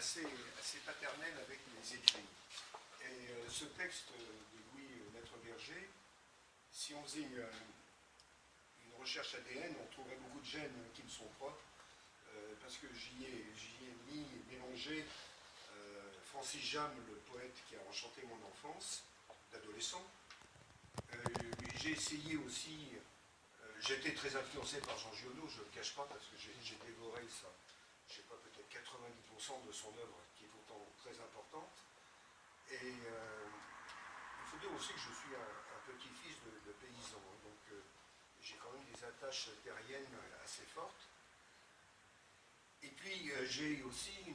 assez paternel avec les écrits. Et ce texte de Louis Maître Berger, si on faisait une recherche ADN, on trouverait beaucoup de gènes qui me sont propres, parce que j'y ai mélangé Francis Jammes, le poète qui a enchanté mon enfance d'adolescent. J'ai essayé aussi, j'étais très influencé par Jean Giono, je ne le cache pas, parce que j'ai dévoré ça, je ne sais pas, peut-être 90% de son œuvre, qui est pourtant très importante. Et il faut dire aussi que je suis un petit-fils de paysan, donc j'ai quand même des attaches terriennes assez fortes. Et puis j'ai aussi,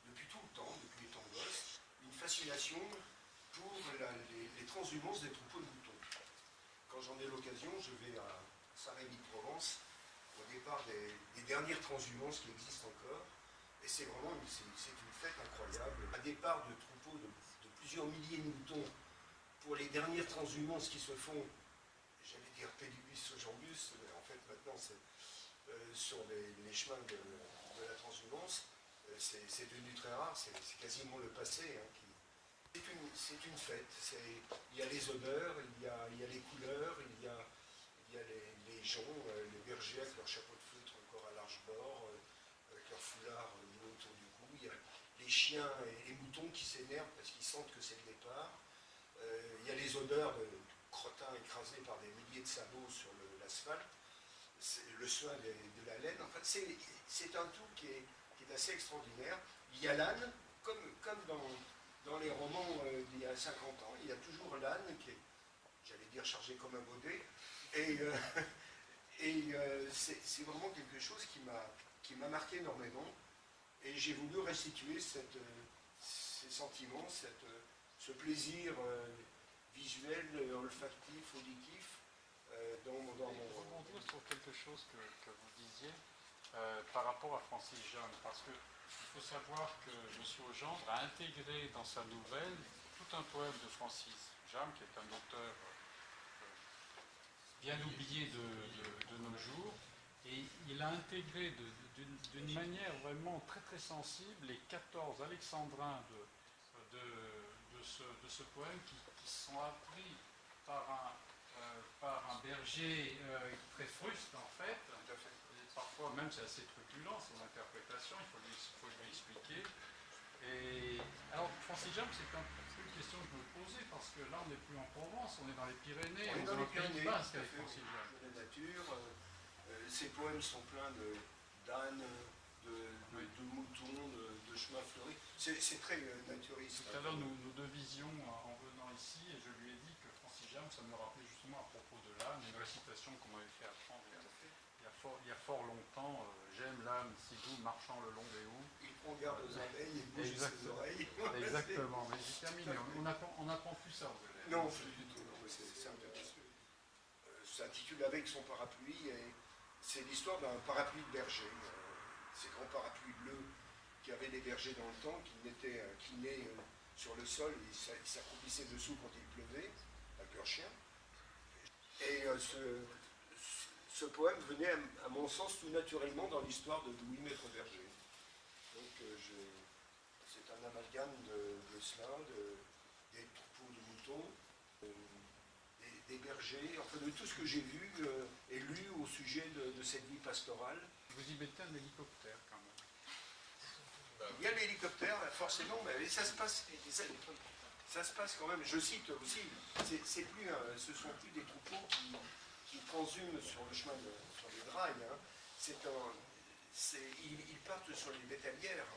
depuis tout le temps, depuis étant gosse, une fascination pour les transhumances des troupeaux de moutons. Quand j'en ai l'occasion, je vais à Saint-Rémy-de-Provence, au départ des dernières transhumances qui existent encore, et c'est vraiment une fête incroyable. Un départ de troupeaux de plusieurs milliers de moutons pour les dernières transhumances qui se font, j'allais dire pédibus jambus, mais en fait maintenant c'est sur les chemins de la transhumance, c'est devenu très rare, c'est quasiment le passé. C'est une fête, il y a les odeurs, il y a les couleurs, il y a les gens, les bergers avec leur chapeau de feutre encore à large bord, avec leur foulard noué autour du cou, il y a les chiens et les moutons qui s'énervent parce qu'ils sentent que c'est le départ, il y a les odeurs de crottins écrasés par des milliers de sabots sur l'asphalte, le soin de la laine, en fait c'est un tout qui est assez extraordinaire. Il y a l'âne, comme dans les romans d'il y a 50 ans, il y a toujours l'âne qui est, j'allais dire, chargé comme un baudet, et c'est vraiment quelque chose qui m'a marqué énormément, et j'ai voulu restituer ces sentiments, ce plaisir visuel, olfactif, auditif, dans mon roman. Je rebondir sur quelque chose que vous disiez par rapport à Francis Jammes, parce que il faut savoir que M. Legendre a intégré dans sa nouvelle tout un poème de Francis Jammes, qui est un auteur bien oublié de nos jours, et il a intégré d'une manière vraiment très très sensible les 14 alexandrins de ce poème qui sont appris par un berger très fruste en fait. Tout à fait. Parfois même c'est assez truculent son interprétation, il faut lui expliquer. Et alors Francis Jammes, c'est un peu une question que je me posais, parce que là on n'est plus en Provence, on est dans les Pyrénées, on est dans les Pyrénées, Basques avec Francis Jammes. De la nature, ces poèmes sont pleins d'ânes, de moutons, de chemins fleuris, c'est très naturiste. Tout à l'heure nous devisions en venant ici, et je lui ai dit que Francis Jammes, ça me rappelait justement à propos de l'âne, une récitation qu'on m'avait fait apprendre il y a fort longtemps, j'aime l'âne si doux marchant le long des houes. Il prend garde aux abeilles et bouge ses oreilles. Exactement, mais j'ai terminé. On n'apprend plus ça. Non, plus du tout. C'est intéressant. S'intitule Avec son parapluie, et c'est l'histoire d'un parapluie de berger. Ces grands parapluies bleus qui avaient des bergers dans le temps, qui naient sur le sol, et ils s'accroupissaient dessous quand il pleuvait, avec leurs chiens. Et ce poème venait, à mon sens, tout naturellement dans l'histoire de Louis Maître Berger. Donc c'est un amalgame de cela, des troupeaux de moutons, des bergers, enfin de tout ce que j'ai vu et lu au sujet de cette vie pastorale. Vous y mettez un hélicoptère quand même. Il y a l'hélicoptère, forcément, mais ça se passe quand même, je cite aussi, ce sont plus des troupeaux qui transhument sur le chemin, sur les drailles. Ils partent sur les bétalières.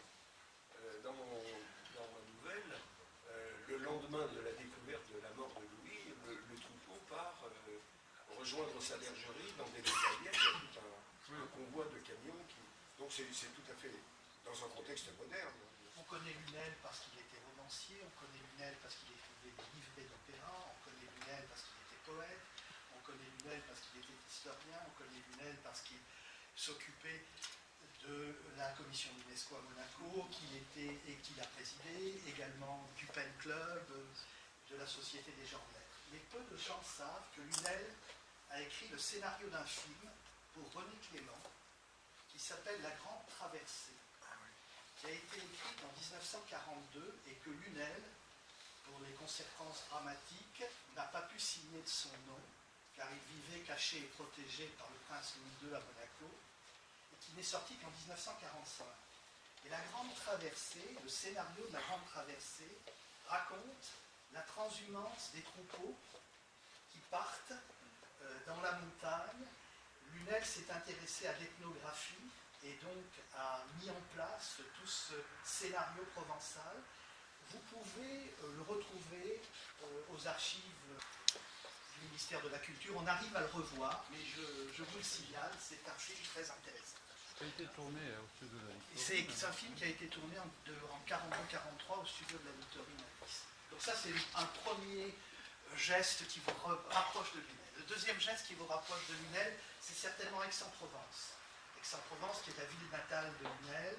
Dans ma nouvelle, le lendemain de la découverte de la mort de Louis, le troupeau part rejoindre sa bergerie dans des bétalières. Il y a tout un convoi de camions donc c'est tout à fait dans un contexte moderne. On connaît Lunel parce qu'il était romancier, on connaît Lunel parce qu'il écrivait des livrets d'opéra, on connaît Lunel parce qu'il était poète, on connaît Lunel parce qu'il était historien, on connaît Lunel parce qu'il s'occupait de la commission d'UNESCO à Monaco, qu'il a présidé, également du Pen Club, de la Société des gens de lettres. Mais peu de gens savent que Lunel a écrit le scénario d'un film pour René Clément qui s'appelle La Grande Traversée, qui a été écrite en 1942 et que Lunel, pour les conséquences dramatiques, n'a pas pu signer de son nom, car il vivait caché et protégé par le prince Louis II à Monaco, et qui n'est sorti qu'en 1945. Et la Grande Traversée, le scénario de la Grande Traversée, raconte la transhumance des troupeaux qui partent dans la montagne. Lunel s'est intéressé à l'ethnographie et donc a mis en place tout ce scénario provençal. Vous pouvez le retrouver aux archives du ministère de la Culture. On arrive à le revoir, mais je vous le signale, c'est un film très intéressant. Ça a été tourné au studio de la Victorine. C'est un film qui a été tourné en 42-43 au studio de la Victorine à Nice. Donc ça, c'est un premier geste qui vous rapproche de Lunel. Le deuxième geste qui vous rapproche de Lunel, c'est certainement Aix-en-Provence. Aix-en-Provence, qui est la ville natale de Lunel,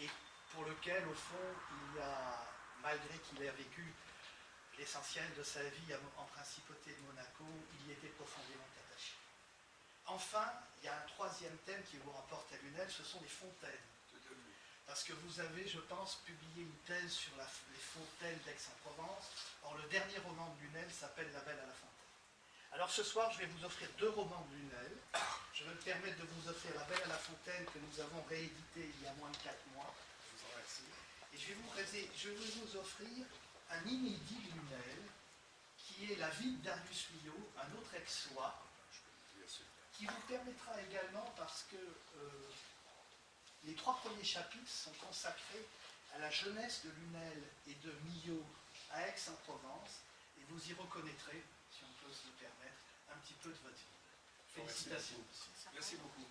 et pour lequel, au fond, il y a, malgré qu'il ait vécu l'essentiel de sa vie en principauté de Monaco, il y était profondément attaché. Enfin, il y a un troisième thème qui vous rapporte à Lunel, ce sont les fontaines. Parce que vous avez, je pense, publié une thèse sur les fontaines d'Aix-en-Provence. Or, le dernier roman de Lunel s'appelle La Belle à la Fontaine. Alors ce soir, je vais vous offrir 2 romans de Lunel. Je vais me permettre de vous offrir La Belle à la Fontaine que nous avons réédité il y a moins de 4 mois. Je vous en remercie. Et je vais vous offrir un inédit de Lunel, qui est La vie de Darius Milhaud, un autre ex-soi, qui vous permettra également, parce que les 3 premiers chapitres sont consacrés à la jeunesse de Lunel et de Milhaud à Aix-en-Provence, et vous y reconnaîtrez, si on peut se le permettre, un petit peu de votre vie. Félicitations. Merci beaucoup.